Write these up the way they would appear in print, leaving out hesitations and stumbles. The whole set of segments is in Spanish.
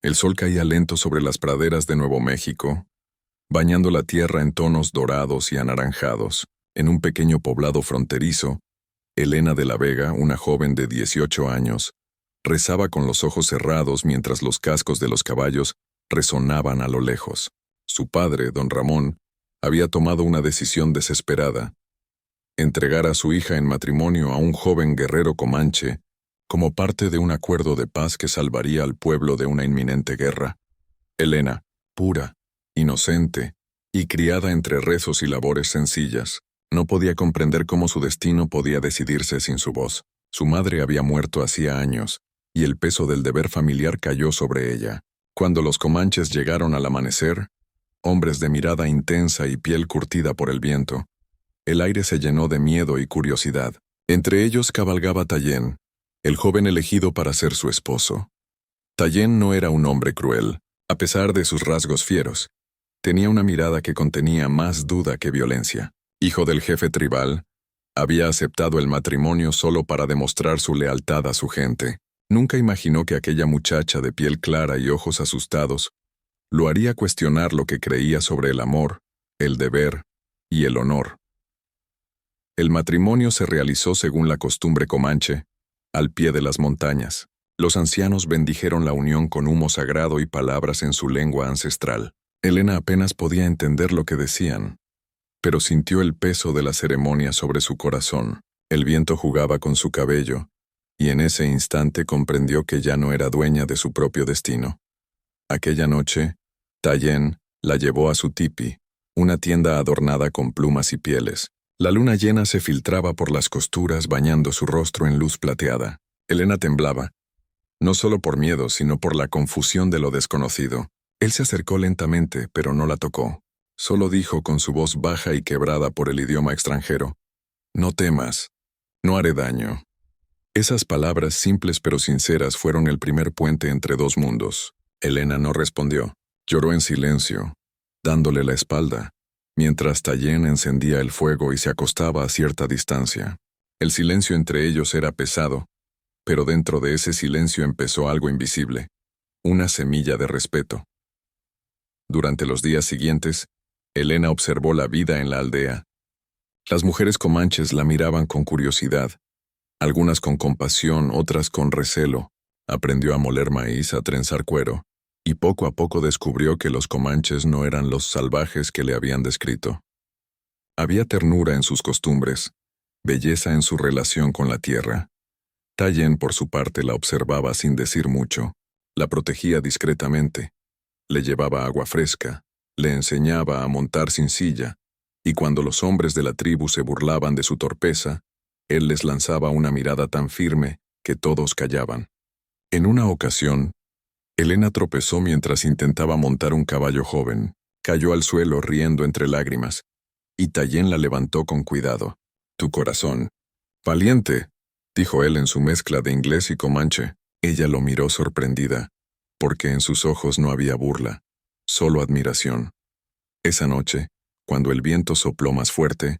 El sol caía lento sobre las praderas de Nuevo México, bañando la tierra en tonos dorados y anaranjados. En un pequeño poblado fronterizo, Elena de la Vega, una joven de 18 años, rezaba con los ojos cerrados mientras los cascos de los caballos resonaban a lo lejos. Su padre, don Ramón, había tomado una decisión desesperada: entregar a su hija en matrimonio a un joven guerrero comanche, como parte de un acuerdo de paz que salvaría al pueblo de una inminente guerra. Elena, pura, inocente y criada entre rezos y labores sencillas, no podía comprender cómo su destino podía decidirse sin su voz. Su madre había muerto hacía años, y el peso del deber familiar cayó sobre ella. Cuando los comanches llegaron al amanecer, hombres de mirada intensa y piel curtida por el viento, el aire se llenó de miedo y curiosidad. Entre ellos cabalgaba Tallén, el joven elegido para ser su esposo. Tallén no era un hombre cruel, a pesar de sus rasgos fieros. Tenía una mirada que contenía más duda que violencia. Hijo del jefe tribal, había aceptado el matrimonio solo para demostrar su lealtad a su gente. Nunca imaginó que aquella muchacha de piel clara y ojos asustados lo haría cuestionar lo que creía sobre el amor, el deber y el honor. El matrimonio se realizó según la costumbre comanche, al pie de las montañas. Los ancianos bendijeron la unión con humo sagrado y palabras en su lengua ancestral. Elena apenas podía entender lo que decían, pero sintió el peso de la ceremonia sobre su corazón. El viento jugaba con su cabello, y en ese instante comprendió que ya no era dueña de su propio destino. Aquella noche, Tallén la llevó a su tipi, una tienda adornada con plumas y pieles. La luna llena se filtraba por las costuras bañando su rostro en luz plateada. Elena temblaba, no solo por miedo, sino por la confusión de lo desconocido. Él se acercó lentamente, pero no la tocó. Solo dijo con su voz baja y quebrada por el idioma extranjero: «No temas, no haré daño». Esas palabras simples pero sinceras fueron el primer puente entre dos mundos. Elena no respondió. Lloró en silencio, dándole la espalda, mientras Tallén encendía el fuego y se acostaba a cierta distancia. El silencio entre ellos era pesado, pero dentro de ese silencio empezó algo invisible, una semilla de respeto. Durante los días siguientes, Elena observó la vida en la aldea. Las mujeres comanches la miraban con curiosidad, algunas con compasión, otras con recelo. Aprendió a moler maíz, a trenzar cuero, y poco a poco descubrió que los comanches no eran los salvajes que le habían descrito. Había ternura en sus costumbres, belleza en su relación con la tierra. Tallén, por su parte, la observaba sin decir mucho, la protegía discretamente, le llevaba agua fresca, le enseñaba a montar sin silla, y cuando los hombres de la tribu se burlaban de su torpeza, él les lanzaba una mirada tan firme que todos callaban. En una ocasión, Elena tropezó mientras intentaba montar un caballo joven, cayó al suelo riendo entre lágrimas, y Tallén la levantó con cuidado. «Tu corazón. Valiente», dijo él en su mezcla de inglés y comanche. Ella lo miró sorprendida, porque en sus ojos no había burla, solo admiración. Esa noche, cuando el viento sopló más fuerte,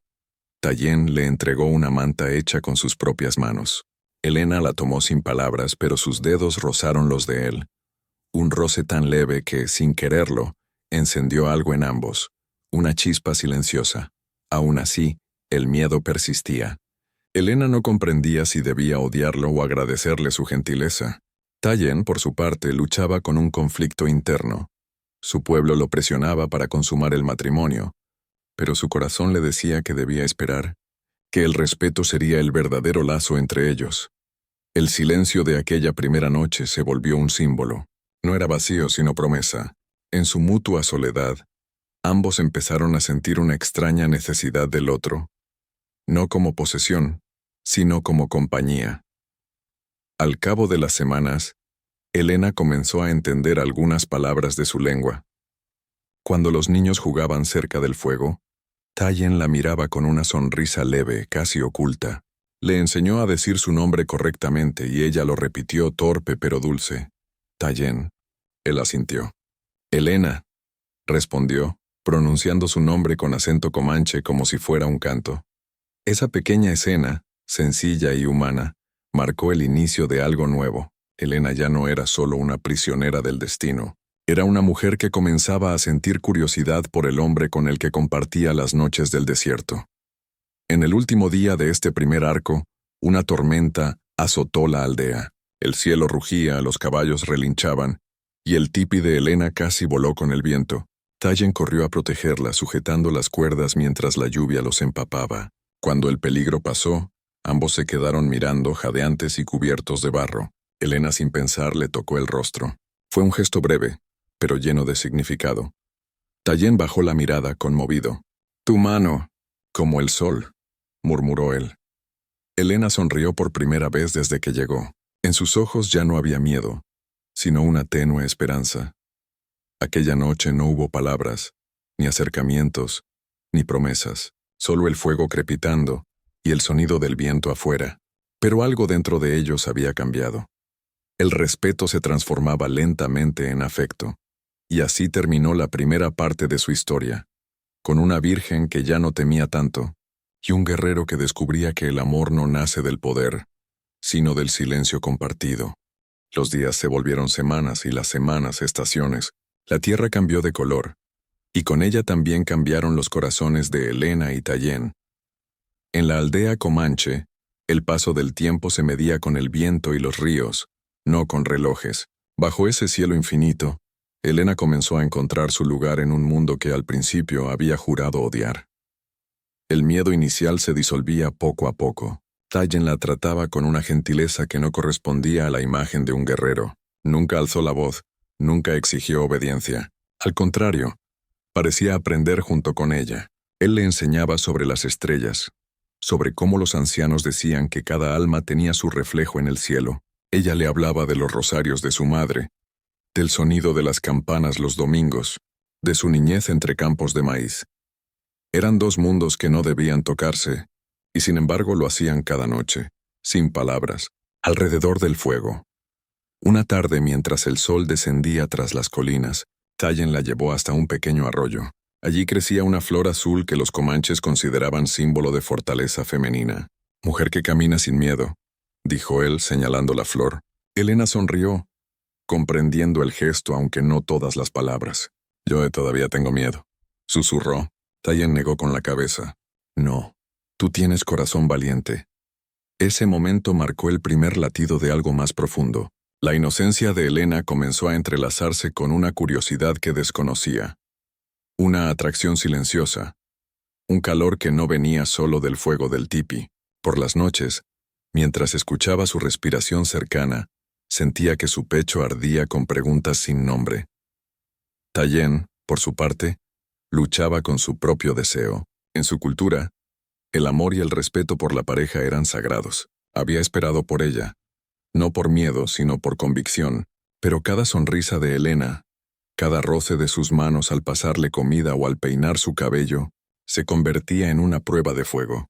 Tallén le entregó una manta hecha con sus propias manos. Elena la tomó sin palabras, pero sus dedos rozaron los de él. Un roce tan leve que, sin quererlo, encendió algo en ambos, una chispa silenciosa. Aún así, el miedo persistía. Elena no comprendía si debía odiarlo o agradecerle su gentileza. Tallén, por su parte, luchaba con un conflicto interno. Su pueblo lo presionaba para consumar el matrimonio, pero su corazón le decía que debía esperar, que el respeto sería el verdadero lazo entre ellos. El silencio de aquella primera noche se volvió un símbolo. No era vacío, sino promesa. En su mutua soledad, ambos empezaron a sentir una extraña necesidad del otro, no como posesión, sino como compañía. Al cabo de las semanas, Elena comenzó a entender algunas palabras de su lengua. Cuando los niños jugaban cerca del fuego, Tallén la miraba con una sonrisa leve, casi oculta. Le enseñó a decir su nombre correctamente y ella lo repitió torpe pero dulce. «Tallén». Él asintió. «Elena», respondió, pronunciando su nombre con acento comanche como si fuera un canto. Esa pequeña escena, sencilla y humana, marcó el inicio de algo nuevo. Elena ya no era solo una prisionera del destino. Era una mujer que comenzaba a sentir curiosidad por el hombre con el que compartía las noches del desierto. En el último día de este primer arco, una tormenta azotó la aldea. El cielo rugía, los caballos relinchaban, y el tipi de Elena casi voló con el viento. Tallen corrió a protegerla, sujetando las cuerdas mientras la lluvia los empapaba. Cuando el peligro pasó, ambos se quedaron mirando, jadeantes y cubiertos de barro. Elena, sin pensar, le tocó el rostro. Fue un gesto breve, pero lleno de significado. Tallen bajó la mirada, conmovido. «Tu mano, como el sol», murmuró él. Elena sonrió por primera vez desde que llegó. En sus ojos ya no había miedo, sino una tenue esperanza. Aquella noche no hubo palabras, ni acercamientos, ni promesas, solo el fuego crepitando y el sonido del viento afuera. Pero algo dentro de ellos había cambiado. El respeto se transformaba lentamente en afecto, y así terminó la primera parte de su historia, con una virgen que ya no temía tanto, y un guerrero que descubría que el amor no nace del poder, sino del silencio compartido. Los días se volvieron semanas y las semanas estaciones. La tierra cambió de color, y con ella también cambiaron los corazones de Elena y Tallen. En la aldea Comanche, el paso del tiempo se medía con el viento y los ríos, no con relojes. Bajo ese cielo infinito, Elena comenzó a encontrar su lugar en un mundo que al principio había jurado odiar. El miedo inicial se disolvía poco a poco. Tallen la trataba con una gentileza que no correspondía a la imagen de un guerrero. Nunca alzó la voz, nunca exigió obediencia. Al contrario, parecía aprender junto con ella. Él le enseñaba sobre las estrellas, sobre cómo los ancianos decían que cada alma tenía su reflejo en el cielo. Ella le hablaba de los rosarios de su madre, del sonido de las campanas los domingos, de su niñez entre campos de maíz. Eran dos mundos que no debían tocarse, y sin embargo lo hacían cada noche, sin palabras, alrededor del fuego. Una tarde, mientras el sol descendía tras las colinas, Tallen la llevó hasta un pequeño arroyo. Allí crecía una flor azul que los comanches consideraban símbolo de fortaleza femenina. «Mujer que camina sin miedo», dijo él, señalando la flor. Elena sonrió, comprendiendo el gesto aunque no todas las palabras. «Yo todavía tengo miedo», susurró. Tallen negó con la cabeza. «No, tú tienes corazón valiente». Ese momento marcó el primer latido de algo más profundo. La inocencia de Elena comenzó a entrelazarse con una curiosidad que desconocía. Una atracción silenciosa. Un calor que no venía solo del fuego del tipi. Por las noches, mientras escuchaba su respiración cercana, sentía que su pecho ardía con preguntas sin nombre. Tallen, por su parte, luchaba con su propio deseo. En su cultura, el amor y el respeto por la pareja eran sagrados. Había esperado por ella, no por miedo, sino por convicción. Pero cada sonrisa de Elena, cada roce de sus manos al pasarle comida o al peinar su cabello, se convertía en una prueba de fuego.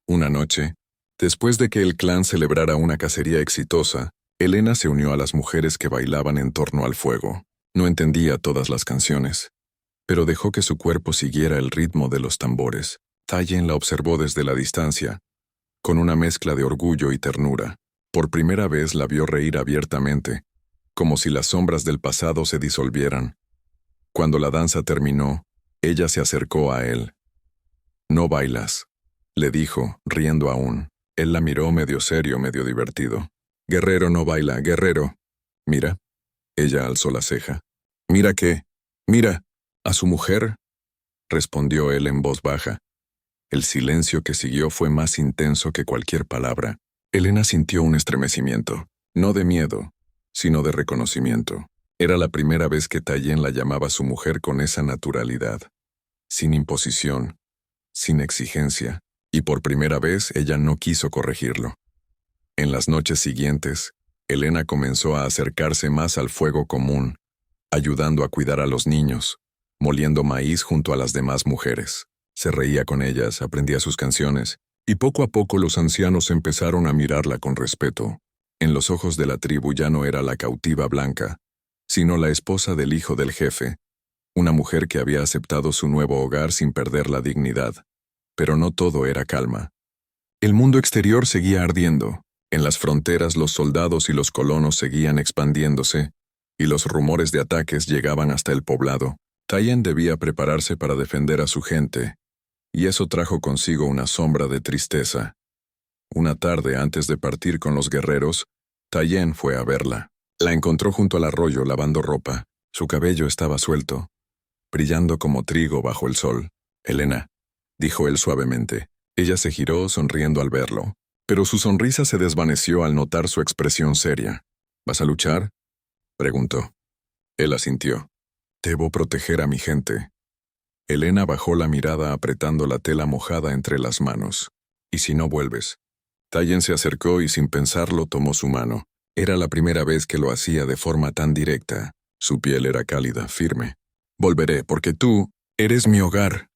Una noche, después de que el clan celebrara una cacería exitosa, Elena se unió a las mujeres que bailaban en torno al fuego. No entendía todas las canciones, pero dejó que su cuerpo siguiera el ritmo de los tambores. Tallen la observó desde la distancia, con una mezcla de orgullo y ternura. Por primera vez la vio reír abiertamente, como si las sombras del pasado se disolvieran. Cuando la danza terminó, ella se acercó a él. «No bailas», le dijo, riendo aún. Él la miró medio serio, medio divertido. «Guerrero no baila, guerrero». «Mira». Ella alzó la ceja. «¿Mira qué? Mira, a su mujer», respondió él en voz baja. El silencio que siguió fue más intenso que cualquier palabra. Elena sintió un estremecimiento, no de miedo, sino de reconocimiento. Era la primera vez que Tallen la llamaba su mujer con esa naturalidad, sin imposición, sin exigencia, y por primera vez ella no quiso corregirlo. En las noches siguientes, Elena comenzó a acercarse más al fuego común, ayudando a cuidar a los niños, moliendo maíz junto a las demás mujeres. Se reía con ellas, aprendía sus canciones, y poco a poco los ancianos empezaron a mirarla con respeto. En los ojos de la tribu ya no era la cautiva blanca, sino la esposa del hijo del jefe, una mujer que había aceptado su nuevo hogar sin perder la dignidad. Pero no todo era calma. El mundo exterior seguía ardiendo. En las fronteras los soldados y los colonos seguían expandiéndose, y los rumores de ataques llegaban hasta el poblado. Tayen debía prepararse para defender a su gente, y eso trajo consigo una sombra de tristeza. Una tarde antes de partir con los guerreros, Tayen fue a verla. La encontró junto al arroyo lavando ropa. Su cabello estaba suelto, brillando como trigo bajo el sol. «Elena», dijo él suavemente. Ella se giró sonriendo al verlo, pero su sonrisa se desvaneció al notar su expresión seria. «¿Vas a luchar?», preguntó. Él asintió. «Debo proteger a mi gente». Elena bajó la mirada apretando la tela mojada entre las manos. «¿Y si no vuelves?». Tayen se acercó y sin pensarlo tomó su mano. Era la primera vez que lo hacía de forma tan directa. Su piel era cálida, firme. «Volveré, porque tú eres mi hogar».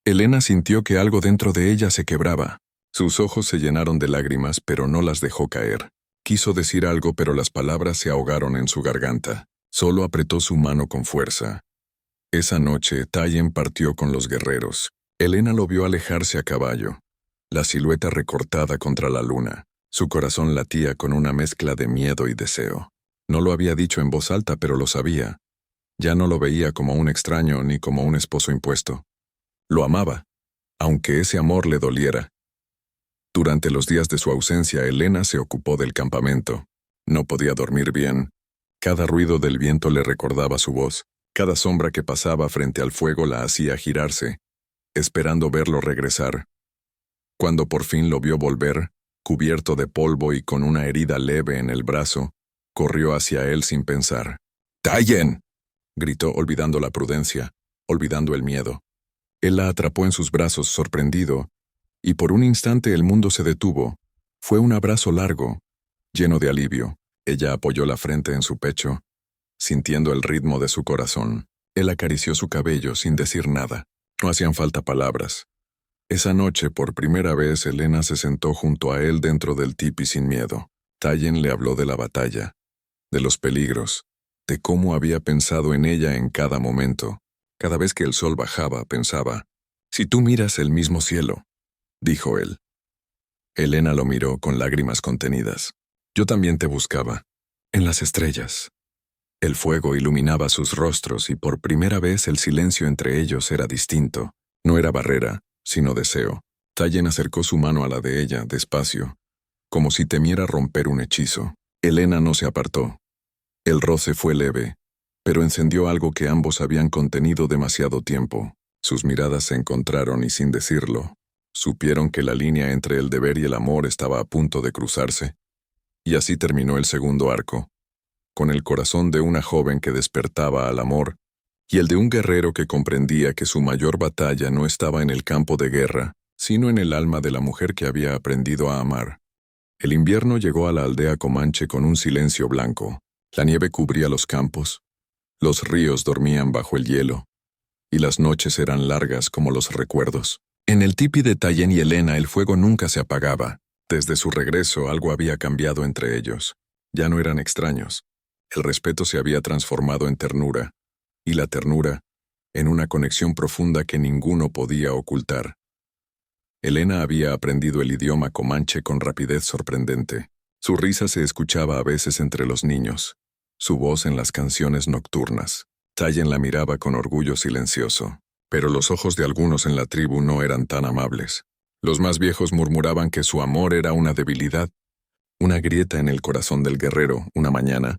Elena sintió que algo dentro de ella se quebraba. Sus ojos se llenaron de lágrimas, pero no las dejó caer. Quiso decir algo, pero las palabras se ahogaron en su garganta. Solo apretó su mano con fuerza. Esa noche, Tayen partió con los guerreros. Elena lo vio alejarse a caballo, la silueta recortada contra la luna. Su corazón latía con una mezcla de miedo y deseo. No lo había dicho en voz alta, pero lo sabía. Ya no lo veía como un extraño ni como un esposo impuesto. Lo amaba, aunque ese amor le doliera. Durante los días de su ausencia, Elena se ocupó del campamento. No podía dormir bien. Cada ruido del viento le recordaba su voz. Cada sombra que pasaba frente al fuego la hacía girarse, esperando verlo regresar. Cuando por fin lo vio volver, cubierto de polvo y con una herida leve en el brazo, corrió hacia él sin pensar. «¡Tayen!», gritó olvidando la prudencia, olvidando el miedo. Él la atrapó en sus brazos, sorprendido, y por un instante el mundo se detuvo. Fue un abrazo largo, lleno de alivio. Ella apoyó la frente en su pecho, sintiendo el ritmo de su corazón. Él acarició su cabello sin decir nada. No hacían falta palabras. Esa noche, por primera vez, Elena se sentó junto a él dentro del tipi sin miedo. Tayen le habló de la batalla, de los peligros, de cómo había pensado en ella en cada momento. Cada vez que el sol bajaba, pensaba, «Si tú miras el mismo cielo», dijo él. Elena lo miró con lágrimas contenidas. «Yo también te buscaba, en las estrellas». El fuego iluminaba sus rostros y por primera vez el silencio entre ellos era distinto. No era barrera, sino deseo. Tayen acercó su mano a la de ella, despacio, como si temiera romper un hechizo. Elena no se apartó. El roce fue leve, pero encendió algo que ambos habían contenido demasiado tiempo. Sus miradas se encontraron y sin decirlo, supieron que la línea entre el deber y el amor estaba a punto de cruzarse. Y así terminó el segundo arco, con el corazón de una joven que despertaba al amor y el de un guerrero que comprendía que su mayor batalla no estaba en el campo de guerra, sino en el alma de la mujer que había aprendido a amar. El invierno llegó a la aldea Comanche con un silencio blanco. La nieve cubría los campos, los ríos dormían bajo el hielo, y las noches eran largas como los recuerdos. En el tipi de Tayen y Elena el fuego nunca se apagaba. Desde su regreso algo había cambiado entre ellos. Ya no eran extraños. El respeto se había transformado en ternura, y la ternura en una conexión profunda que ninguno podía ocultar. Elena había aprendido el idioma comanche con rapidez sorprendente. Su risa se escuchaba a veces entre los niños, su voz en las canciones nocturnas. Tayen la miraba con orgullo silencioso, pero los ojos de algunos en la tribu no eran tan amables. Los más viejos murmuraban que su amor era una debilidad, una grieta en el corazón del guerrero. Una mañana,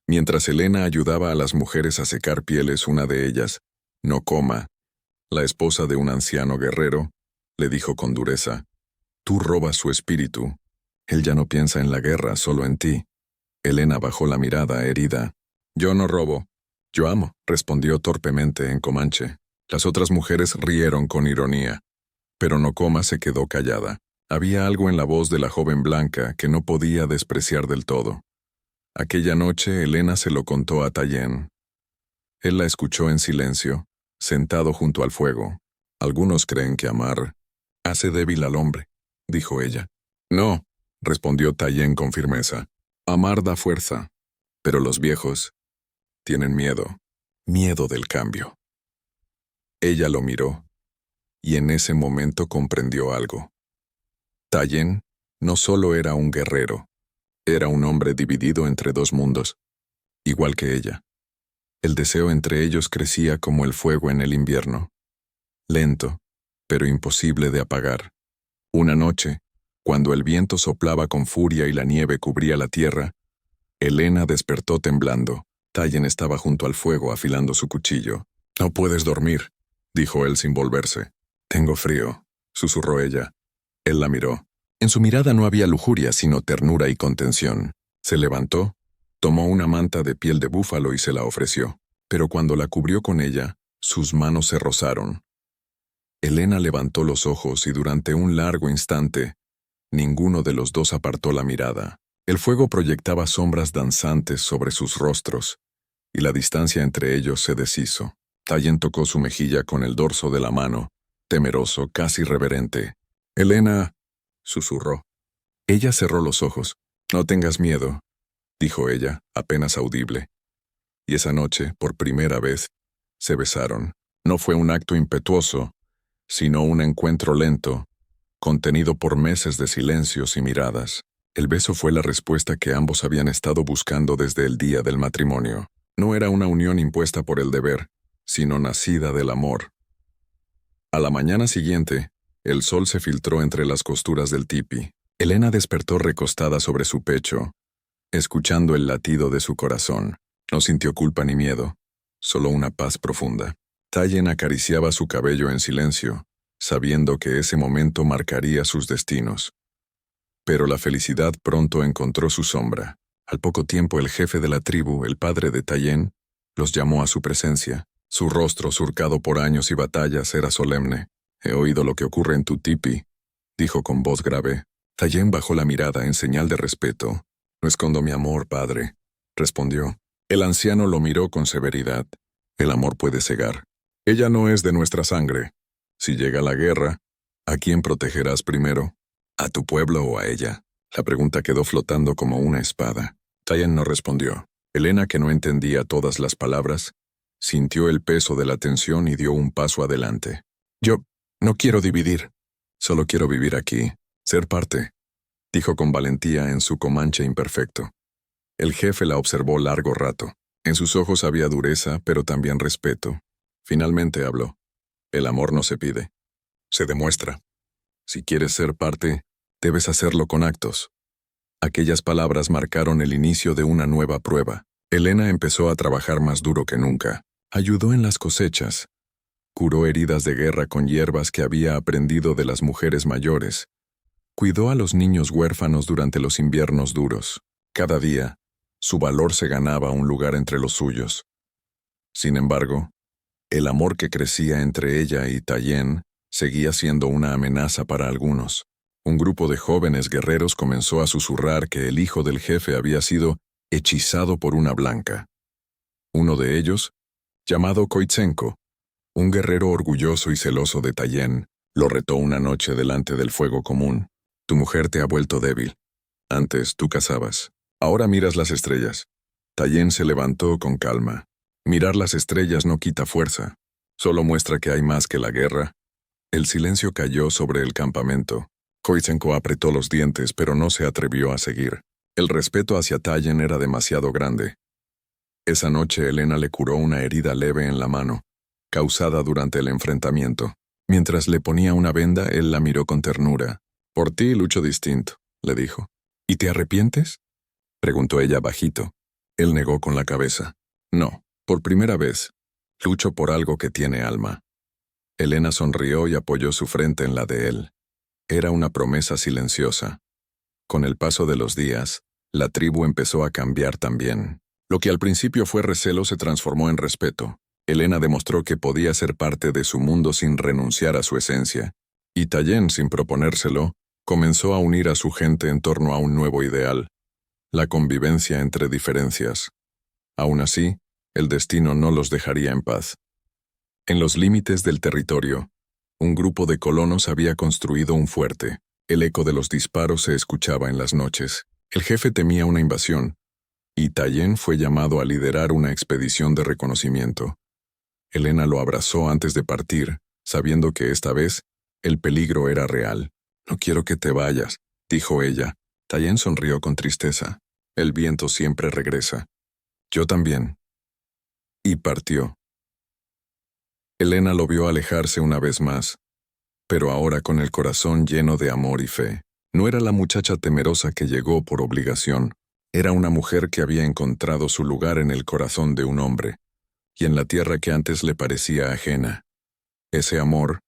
mientras Elena ayudaba a las mujeres a secar pieles, una de ellas, Nokoma, la esposa de un anciano guerrero, le dijo con dureza, «Tú robas su espíritu. Él ya no piensa en la guerra, solo en ti». Elena bajó la mirada, herida. «Yo no robo. Yo amo», respondió torpemente en comanche. Las otras mujeres rieron con ironía, pero Nokoma se quedó callada. Había algo en la voz de la joven blanca que no podía despreciar del todo. Aquella noche Elena se lo contó a Tayen. Él la escuchó en silencio, sentado junto al fuego. «Algunos creen que amar hace débil al hombre», dijo ella. «No», respondió Tayen con firmeza. «Amar da fuerza, pero los viejos tienen miedo, miedo del cambio». Ella lo miró, y en ese momento comprendió algo. Tayen No solo era un guerrero, era un hombre dividido entre dos mundos, igual que ella. El deseo entre ellos crecía como el fuego en el invierno, lento, pero imposible de apagar. Una noche, cuando el viento soplaba con furia y la nieve cubría la tierra, Elena despertó temblando. Tallien estaba junto al fuego afilando su cuchillo. «No puedes dormir», dijo él sin volverse. «Tengo frío», susurró ella. Él la miró. En su mirada no había lujuria, sino ternura y contención. Se levantó, tomó una manta de piel de búfalo y se la ofreció. Pero cuando la cubrió con ella, sus manos se rozaron. Elena levantó los ojos y durante un largo instante, ninguno de los dos apartó la mirada. El fuego proyectaba sombras danzantes sobre sus rostros, y la distancia entre ellos se deshizo. Tallien tocó su mejilla con el dorso de la mano, temeroso, casi reverente. «Elena», susurró. Ella cerró los ojos. «No tengas miedo», dijo ella, apenas audible. Y esa noche, por primera vez, se besaron. No fue un acto impetuoso, sino un encuentro lento, contenido por meses de silencios y miradas. El beso fue la respuesta que ambos habían estado buscando desde el día del matrimonio. No era una unión impuesta por el deber, sino nacida del amor. A la mañana siguiente, el sol se filtró entre las costuras del tipi. Elena despertó recostada sobre su pecho, escuchando el latido de su corazón. No sintió culpa ni miedo, solo una paz profunda. Tallien acariciaba su cabello en silencio, sabiendo que ese momento marcaría sus destinos. Pero la felicidad pronto encontró su sombra. Al poco tiempo el jefe de la tribu, el padre de Tallien, los llamó a su presencia. Su rostro, surcado por años y batallas, era solemne. «He oído lo que ocurre en tu tipi», dijo con voz grave. Tallien bajó la mirada en señal de respeto. «No escondo mi amor, padre», respondió. El anciano lo miró con severidad. «El amor puede cegar. Ella no es de nuestra sangre. Si llega la guerra, ¿a quién protegerás primero? ¿A tu pueblo o a ella?». La pregunta quedó flotando como una espada. Tallien no respondió. Elena, que no entendía todas las palabras, sintió el peso de la tensión y dio un paso adelante. «Yo no quiero dividir. Solo quiero vivir aquí, ser parte», dijo con valentía en su comanche imperfecto. El jefe la observó largo rato. En sus ojos había dureza, pero también respeto. Finalmente habló. «El amor no se pide, se demuestra. Si quieres ser parte, debes hacerlo con actos». Aquellas palabras marcaron el inicio de una nueva prueba. Elena empezó a trabajar más duro que nunca. Ayudó en las cosechas. Curó heridas de guerra con hierbas que había aprendido de las mujeres mayores. Cuidó a los niños huérfanos durante los inviernos duros. Cada día, su valor se ganaba un lugar entre los suyos. Sin embargo, el amor que crecía entre ella y Tallien seguía siendo una amenaza para algunos. Un grupo de jóvenes guerreros comenzó a susurrar que el hijo del jefe había sido hechizado por una blanca. Uno de ellos, llamado Koitsenko, un guerrero orgulloso y celoso de Tallien, lo retó una noche delante del fuego común. «Tu mujer te ha vuelto débil. Antes tú cazabas. Ahora miras las estrellas». Tallien se levantó con calma. «Mirar las estrellas no quita fuerza. Solo muestra que hay más que la guerra». El silencio cayó sobre el campamento. Koitsenko apretó los dientes, pero no se atrevió a seguir. El respeto hacia Tallien era demasiado grande. Esa noche Elena le curó una herida leve en la mano, causada durante el enfrentamiento. Mientras le ponía una venda, él la miró con ternura. «Por ti lucho distinto», le dijo. «¿Y te arrepientes?», preguntó ella bajito. Él negó con la cabeza. «No, por primera vez. Lucho por algo que tiene alma». Elena sonrió y apoyó su frente en la de él. Era una promesa silenciosa. Con el paso de los días, la tribu empezó a cambiar también. Lo que al principio fue recelo se transformó en respeto. Elena demostró que podía ser parte de su mundo sin renunciar a su esencia. Y Tallien, sin proponérselo, comenzó a unir a su gente en torno a un nuevo ideal: la convivencia entre diferencias. Aún así, el destino no los dejaría en paz. En los límites del territorio, un grupo de colonos había construido un fuerte. El eco de los disparos se escuchaba en las noches. El jefe temía una invasión, y Tallien fue llamado a liderar una expedición de reconocimiento. Elena lo abrazó antes de partir, sabiendo que esta vez el peligro era real. «No quiero que te vayas», dijo ella. Tayen sonrió con tristeza. El viento siempre regresa. Yo también. Y partió. Elena lo vio alejarse una vez más, pero ahora con el corazón lleno de amor y fe. No era la muchacha temerosa que llegó por obligación. Era una mujer que había encontrado su lugar en el corazón de un hombre, y en la tierra que antes le parecía ajena. Ese amor,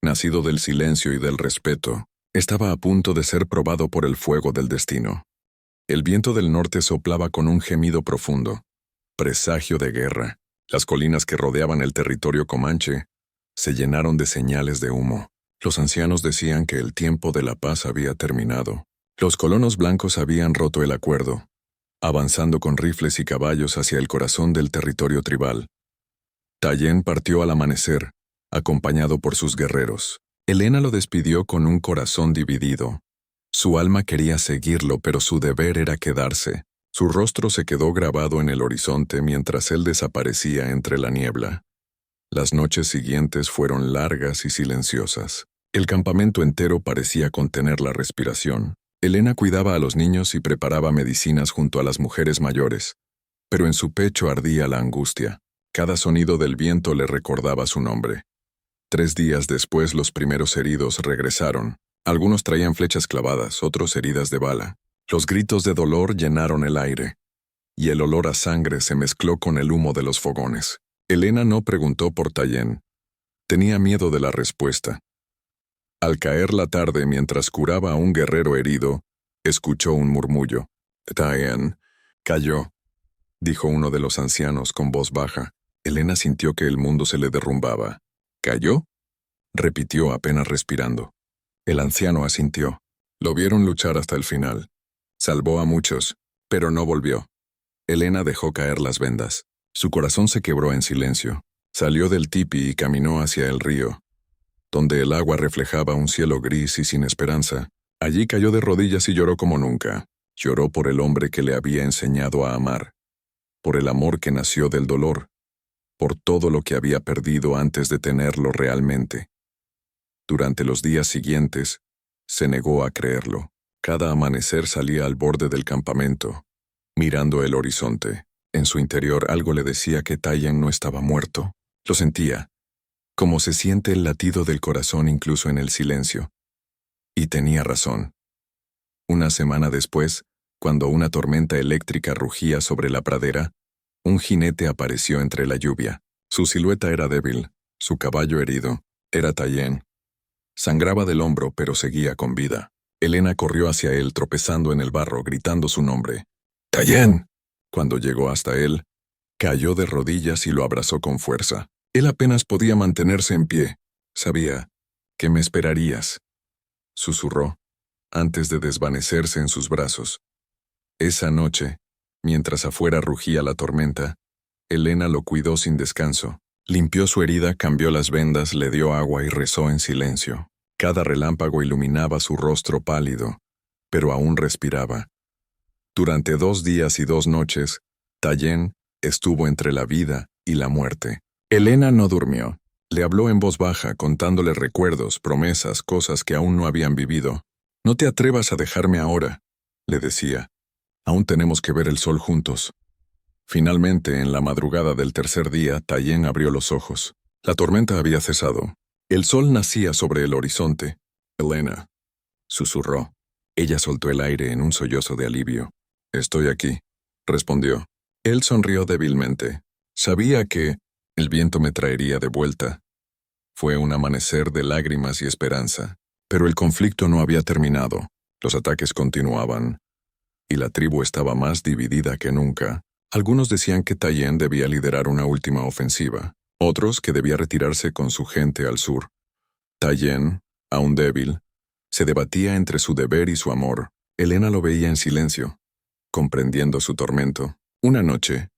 nacido del silencio y del respeto, estaba a punto de ser probado por el fuego del destino. El viento del norte soplaba con un gemido profundo, presagio de guerra. Las colinas que rodeaban el territorio comanche se llenaron de señales de humo. Los ancianos decían que el tiempo de la paz había terminado. Los colonos blancos habían roto el acuerdo, avanzando con rifles y caballos hacia el corazón del territorio tribal. Tayen partió al amanecer, acompañado por sus guerreros. Elena lo despidió con un corazón dividido. Su alma quería seguirlo, pero su deber era quedarse. Su rostro se quedó grabado en el horizonte mientras él desaparecía entre la niebla. Las noches siguientes fueron largas y silenciosas. El campamento entero parecía contener la respiración. Elena cuidaba a los niños y preparaba medicinas junto a las mujeres mayores, pero en su pecho ardía la angustia. Cada sonido del viento le recordaba su nombre. 3 días después los primeros heridos regresaron. Algunos traían flechas clavadas, otros heridas de bala. Los gritos de dolor llenaron el aire, y el olor a sangre se mezcló con el humo de los fogones. Elena no preguntó por Tayen. Tenía miedo de la respuesta. Al caer la tarde mientras curaba a un guerrero herido, escuchó un murmullo. Tayen cayó, dijo uno de los ancianos con voz baja. Elena sintió que el mundo se le derrumbaba. ¿Cayó?, repitió apenas respirando. El anciano asintió. Lo vieron luchar hasta el final. Salvó a muchos, pero no volvió. Elena dejó caer las vendas. Su corazón se quebró en silencio. Salió del tipi y caminó hacia el río, donde el agua reflejaba un cielo gris y sin esperanza. Allí cayó de rodillas y lloró como nunca. Lloró por el hombre que le había enseñado a amar, por el amor que nació del dolor, por todo lo que había perdido antes de tenerlo realmente. Durante los días siguientes, se negó a creerlo. Cada amanecer salía al borde del campamento, mirando el horizonte. En su interior algo le decía que Tayen no estaba muerto. Lo sentía, como se siente el latido del corazón incluso en el silencio. Y tenía razón. Una semana después, cuando una tormenta eléctrica rugía sobre la pradera, un jinete apareció entre la lluvia. Su silueta era débil, su caballo herido. Era Tayen. Sangraba del hombro, pero seguía con vida. Elena corrió hacia él tropezando en el barro, gritando su nombre. ¡Tayen! Cuando llegó hasta él, cayó de rodillas y lo abrazó con fuerza. Él apenas podía mantenerse en pie. Sabía que me esperarías, susurró, antes de desvanecerse en sus brazos. Esa noche, mientras afuera rugía la tormenta, Elena lo cuidó sin descanso. Limpió su herida, cambió las vendas, le dio agua y rezó en silencio. Cada relámpago iluminaba su rostro pálido, pero aún respiraba. Durante 2 días y 2 noches, Tayen estuvo entre la vida y la muerte. Elena no durmió. Le habló en voz baja, contándole recuerdos, promesas, cosas que aún no habían vivido. «No te atrevas a dejarme ahora», le decía. «Aún tenemos que ver el sol juntos». Finalmente, en la madrugada del tercer día, Tayen abrió los ojos. La tormenta había cesado. El sol nacía sobre el horizonte. «Elena», susurró. Ella soltó el aire en un sollozo de alivio. «Estoy aquí», respondió. Él sonrió débilmente. Sabía que el viento me traería de vuelta. Fue un amanecer de lágrimas y esperanza. Pero el conflicto no había terminado. Los ataques continuaban, y la tribu estaba más dividida que nunca. Algunos decían que Tayen debía liderar una última ofensiva, otros que debía retirarse con su gente al sur. Tayen, aún débil, se debatía entre su deber y su amor. Elena lo veía en silencio, comprendiendo su tormento. Una noche,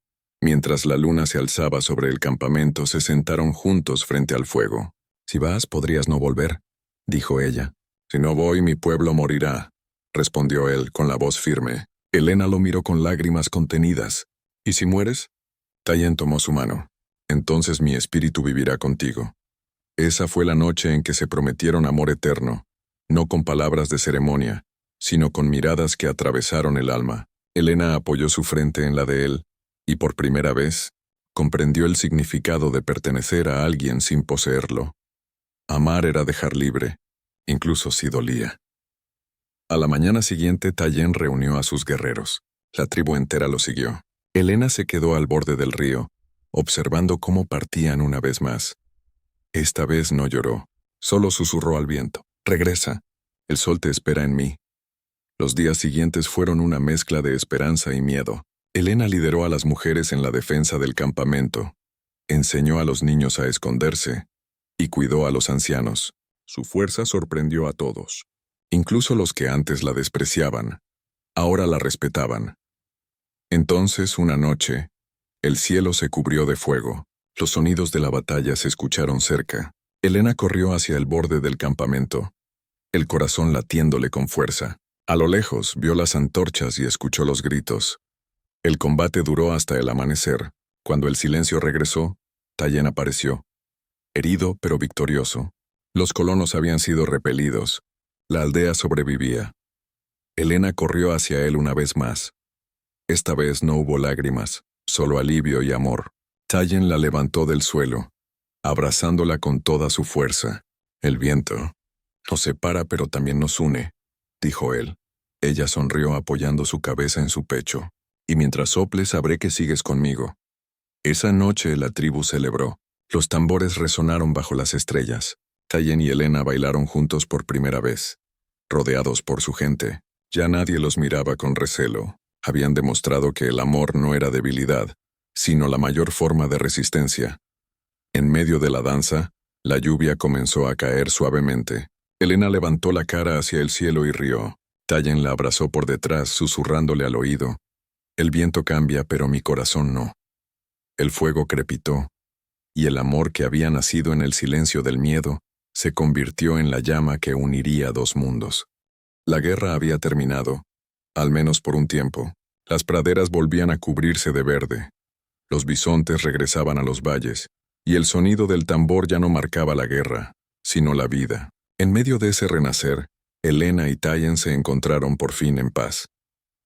mientras la luna se alzaba sobre el campamento, se sentaron juntos frente al fuego. «Si vas, podrías no volver», dijo ella. «Si no voy, mi pueblo morirá», respondió él con la voz firme. Elena lo miró con lágrimas contenidas. «¿Y si mueres?». Tayen tomó su mano. «Entonces mi espíritu vivirá contigo». Esa fue la noche en que se prometieron amor eterno, no con palabras de ceremonia, sino con miradas que atravesaron el alma. Elena apoyó su frente en la de él, y por primera vez, comprendió el significado de pertenecer a alguien sin poseerlo. Amar era dejar libre, incluso si dolía. A la mañana siguiente, Tayen reunió a sus guerreros. La tribu entera lo siguió. Elena se quedó al borde del río, observando cómo partían una vez más. Esta vez no lloró, solo susurró al viento: «Regresa, el sol te espera en mí». Los días siguientes fueron una mezcla de esperanza y miedo. Elena lideró a las mujeres en la defensa del campamento, enseñó a los niños a esconderse y cuidó a los ancianos. Su fuerza sorprendió a todos. Incluso los que antes la despreciaban, ahora la respetaban. Entonces, una noche, el cielo se cubrió de fuego. Los sonidos de la batalla se escucharon cerca. Elena corrió hacia el borde del campamento, el corazón latiéndole con fuerza. A lo lejos vio las antorchas y escuchó los gritos. El combate duró hasta el amanecer. Cuando el silencio regresó, Tayen apareció, herido pero victorioso. Los colonos habían sido repelidos. La aldea sobrevivía. Elena corrió hacia él una vez más. Esta vez no hubo lágrimas, solo alivio y amor. Tayen la levantó del suelo, abrazándola con toda su fuerza. «El viento nos separa pero también nos une», dijo él. Ella sonrió apoyando su cabeza en su pecho. «Y mientras soples sabré que sigues conmigo». Esa noche la tribu celebró. Los tambores resonaron bajo las estrellas. Tayen y Elena bailaron juntos por primera vez, rodeados por su gente. Ya nadie los miraba con recelo. Habían demostrado que el amor no era debilidad, sino la mayor forma de resistencia. En medio de la danza, la lluvia comenzó a caer suavemente. Elena levantó la cara hacia el cielo y rió. Tayen la abrazó por detrás, susurrándole al oído: «El viento cambia, pero mi corazón no». El fuego crepitó, y el amor que había nacido en el silencio del miedo se convirtió en la llama que uniría dos mundos. La guerra había terminado, al menos por un tiempo. Las praderas volvían a cubrirse de verde. Los bisontes regresaban a los valles, y el sonido del tambor ya no marcaba la guerra, sino la vida. En medio de ese renacer, Elena y Tayen se encontraron por fin en paz.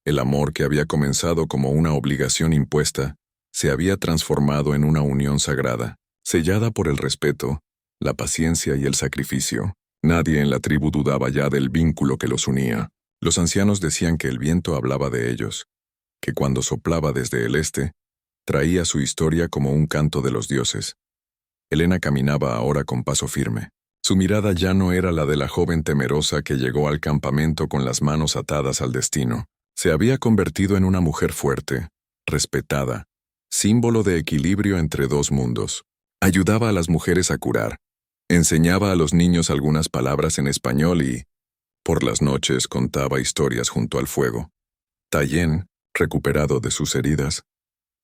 El amor que había comenzado como una obligación impuesta se había transformado en una unión sagrada, sellada por el respeto, la paciencia y el sacrificio. Nadie en la tribu dudaba ya del vínculo que los unía. Los ancianos decían que el viento hablaba de ellos, que cuando soplaba desde el este, traía su historia como un canto de los dioses. Elena caminaba ahora con paso firme. Su mirada ya no era la de la joven temerosa que llegó al campamento con las manos atadas al destino. Se había convertido en una mujer fuerte, respetada, símbolo de equilibrio entre dos mundos. Ayudaba a las mujeres a curar, enseñaba a los niños algunas palabras en español y, por las noches, contaba historias junto al fuego. Tayen, recuperado de sus heridas,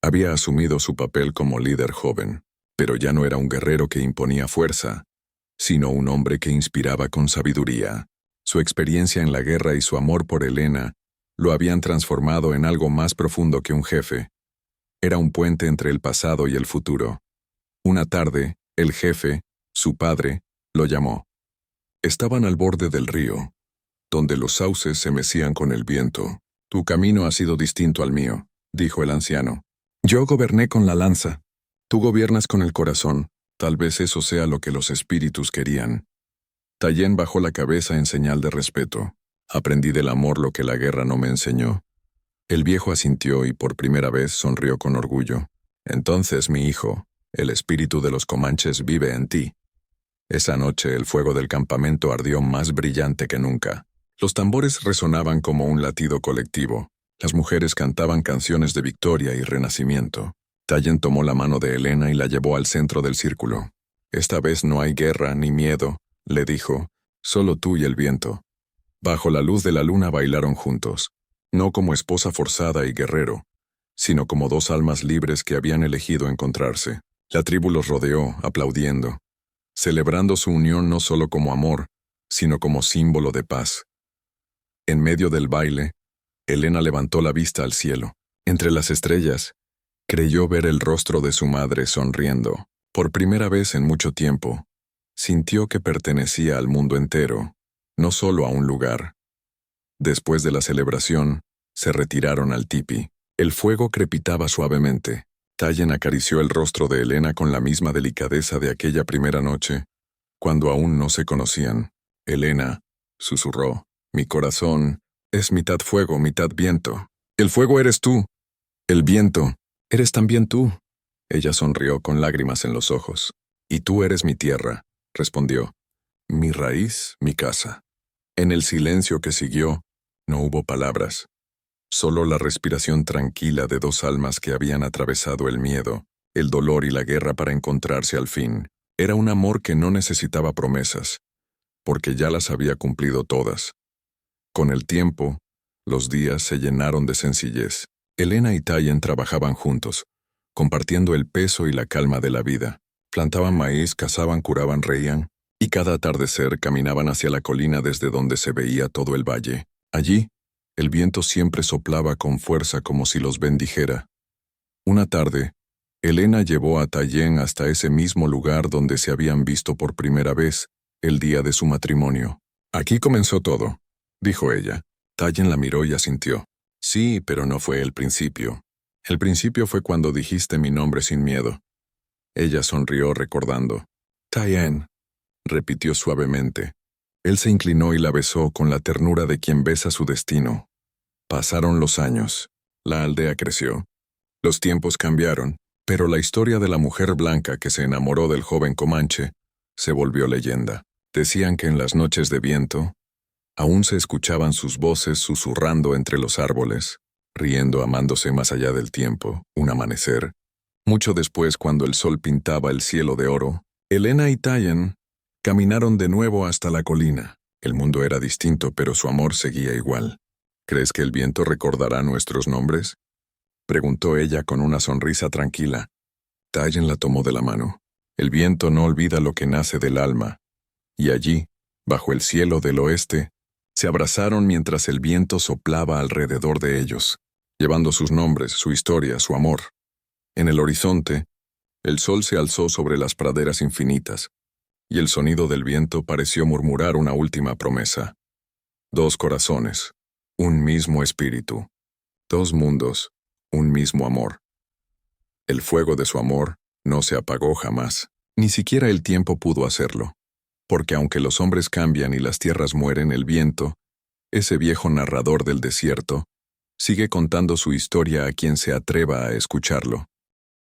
había asumido su papel como líder joven, pero ya no era un guerrero que imponía fuerza, sino un hombre que inspiraba con sabiduría. Su experiencia en la guerra y su amor por Elena lo habían transformado en algo más profundo que un jefe. Era un puente entre el pasado y el futuro. Una tarde, el jefe, su padre, lo llamó. Estaban al borde del río, donde los sauces se mecían con el viento. «Tu camino ha sido distinto al mío», dijo el anciano. «Yo goberné con la lanza. Tú gobiernas con el corazón. Tal vez eso sea lo que los espíritus querían». Tayen bajó la cabeza en señal de respeto. «Aprendí del amor lo que la guerra no me enseñó». El viejo asintió y por primera vez sonrió con orgullo. «Entonces, mi hijo, el espíritu de los comanches vive en ti». Esa noche el fuego del campamento ardió más brillante que nunca. Los tambores resonaban como un latido colectivo. Las mujeres cantaban canciones de victoria y renacimiento. Tayen tomó la mano de Elena y la llevó al centro del círculo. «Esta vez no hay guerra ni miedo», le dijo, «solo tú y el viento». Bajo la luz de la luna bailaron juntos, no como esposa forzada y guerrero, sino como dos almas libres que habían elegido encontrarse. La tribu los rodeó, aplaudiendo, celebrando su unión no solo como amor, sino como símbolo de paz. En medio del baile, Elena levantó la vista al cielo. Entre las estrellas, creyó ver el rostro de su madre sonriendo. Por primera vez en mucho tiempo, sintió que pertenecía al mundo entero, no solo a un lugar. Después de la celebración, se retiraron al tipi. El fuego crepitaba suavemente. Tallien acarició el rostro de Elena con la misma delicadeza de aquella primera noche, cuando aún no se conocían. Elena, susurró, mi corazón es mitad fuego, mitad viento. El fuego eres tú. El viento, eres también tú. Ella sonrió con lágrimas en los ojos. Y tú eres mi tierra, respondió. Mi raíz, mi casa. En el silencio que siguió, no hubo palabras. Solo la respiración tranquila de dos almas que habían atravesado el miedo, el dolor y la guerra para encontrarse al fin. Era un amor que no necesitaba promesas, porque ya las había cumplido todas. Con el tiempo, los días se llenaron de sencillez. Elena y Tallien trabajaban juntos, compartiendo el peso y la calma de la vida. Plantaban maíz, cazaban, curaban, reían, y cada atardecer caminaban hacia la colina desde donde se veía todo el valle. Allí, el viento siempre soplaba con fuerza como si los bendijera. Una tarde, Elena llevó a Tallien hasta ese mismo lugar donde se habían visto por primera vez, el día de su matrimonio. Aquí comenzó todo, dijo ella. Tallien la miró y asintió. Sí, pero no fue el principio. El principio fue cuando dijiste mi nombre sin miedo. Ella sonrió recordando. Tallien, repitió suavemente. Él se inclinó y la besó con la ternura de quien besa su destino. Pasaron los años. La aldea creció. Los tiempos cambiaron, pero la historia de la mujer blanca que se enamoró del joven comanche se volvió leyenda. Decían que en las noches de viento, aún se escuchaban sus voces susurrando entre los árboles, riendo amándose más allá del tiempo, un amanecer. Mucho después, cuando el sol pintaba el cielo de oro, Elena y Tallien caminaron de nuevo hasta la colina. El mundo era distinto, pero su amor seguía igual. ¿Crees que el viento recordará nuestros nombres? Preguntó ella con una sonrisa tranquila. Tallien la tomó de la mano. El viento no olvida lo que nace del alma. Y allí, bajo el cielo del oeste, se abrazaron mientras el viento soplaba alrededor de ellos, llevando sus nombres, su historia, su amor. En el horizonte, el sol se alzó sobre las praderas infinitas, y el sonido del viento pareció murmurar una última promesa. Dos corazones, un mismo espíritu. Dos mundos, un mismo amor. El fuego de su amor no se apagó jamás. Ni siquiera el tiempo pudo hacerlo. Porque aunque los hombres cambian y las tierras mueren, el viento, ese viejo narrador del desierto, sigue contando su historia a quien se atreva a escucharlo.